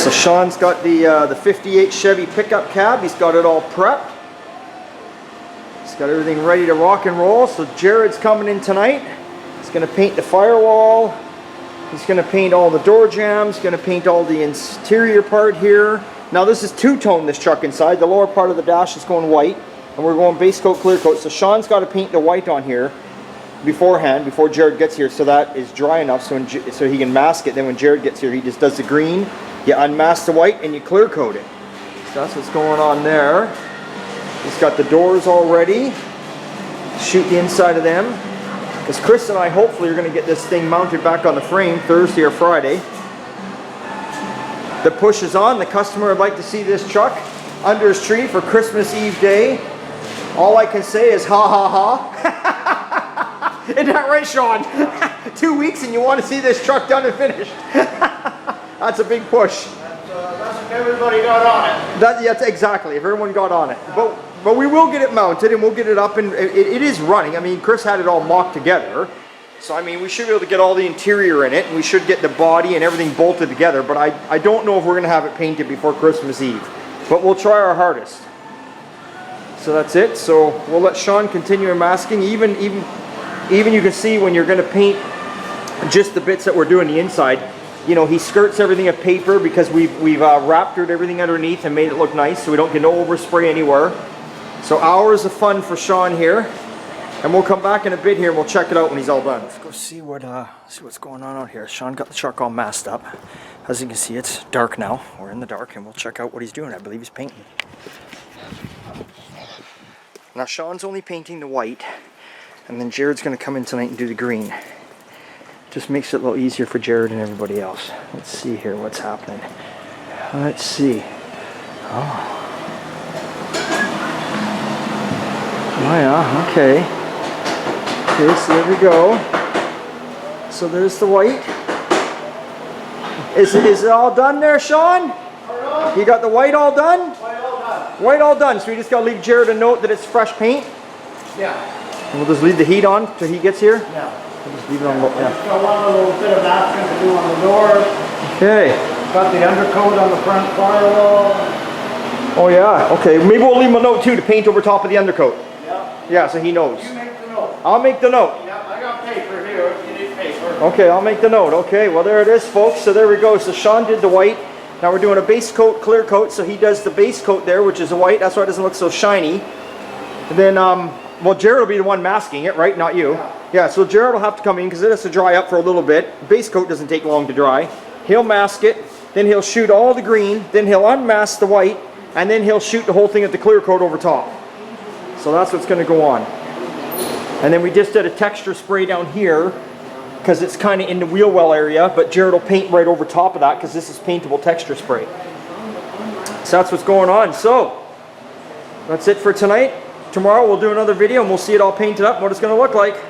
So Sean's got the 58 Chevy pickup cab. He's got it all prepped. He's got everything ready to rock and roll. So Jared's coming in tonight. He's going to paint the firewall. He's going to paint all the door jambs. He's going to paint all the interior part here. Now this is two-tone, this truck inside. The lower part of the dash is going white, and we're going base coat, clear coat. So Sean's got to paint the white on here beforehand, before Jared gets here, so that is dry enough so he can mask it. Then when Jared gets here, he just does the green. You unmask the white and you clear coat it. So that's what's going on there. He's got the doors all ready. Shoot the inside of them. Because Chris and I hopefully are going to get this thing mounted back on the frame Thursday or Friday. The push is on. The customer would like to see this truck under his tree for Christmas Eve day. All I can say is ha ha ha. Isn't that right, Sean? 2 weeks and you want to see this truck done and finished. That's a big push. That's if everybody got on it. That's exactly, if everyone got on it. But we will get it mounted and we'll get it up, and it is running. I mean, Chris had it all mocked together. So I mean, we should be able to get all the interior in it, and we should get the body and everything bolted together, but I don't know if we're going to have it painted before Christmas Eve. But we'll try our hardest. So that's it. So we'll let Sean continue masking. Even you can see when you're going to paint just the bits that we're doing the inside, you know, he skirts everything of paper because we've raptored everything underneath and made it look nice, so we don't get no overspray anywhere. So hours of fun for Sean here, and we'll come back in a bit here and we'll check it out when he's all done. Let's go see what's going on out here. Sean got the truck all masked up. As you can see, it's dark now. We're in the dark, and we'll check out what he's doing. I believe he's painting. Now Sean's only painting the white, and then Jared's going to come in tonight and do the green. Just makes it a little easier for Jared and everybody else. Let's see here what's happening. Let's see. Oh yeah, okay. Okay, so there we go. So there's the white. Is it all done there, Sean? You got the white all done? White all done. White all done, so we just got to leave Jared a note that it's fresh paint? Yeah. And we'll just leave the heat on till he gets here? Yeah. We'll just leave it on low. Yeah. Just got one little bit of masking to do on the doors. Okay. Got the undercoat on the front firewall. Oh yeah, okay. Maybe we'll leave him a note too to paint over top of the undercoat. Yeah. Yeah, so he knows. You make the note. I'll make the note. Yeah, I got paper here if you need paper. Okay, I'll make the note. Okay, well there it is, folks. So there we go. So Sean did the white. Now we're doing a base coat, clear coat. So he does the base coat there, which is a white. That's why it doesn't look so shiny. And then, well, Jared will be the one masking it, right? Not you. Yeah, so Jared will have to come in because it has to dry up for a little bit. Base coat doesn't take long to dry. He'll mask it. Then he'll shoot all the green. Then he'll unmask the white. And then he'll shoot the whole thing at the clear coat over top. So that's what's going to go on. And then we just did a texture spray down here because it's kind of in the wheel well area, but Jared will paint right over top of that because this is paintable texture spray. So that's what's going on. So that's it for tonight. Tomorrow we'll do another video and we'll see it all painted up and what it's going to look like.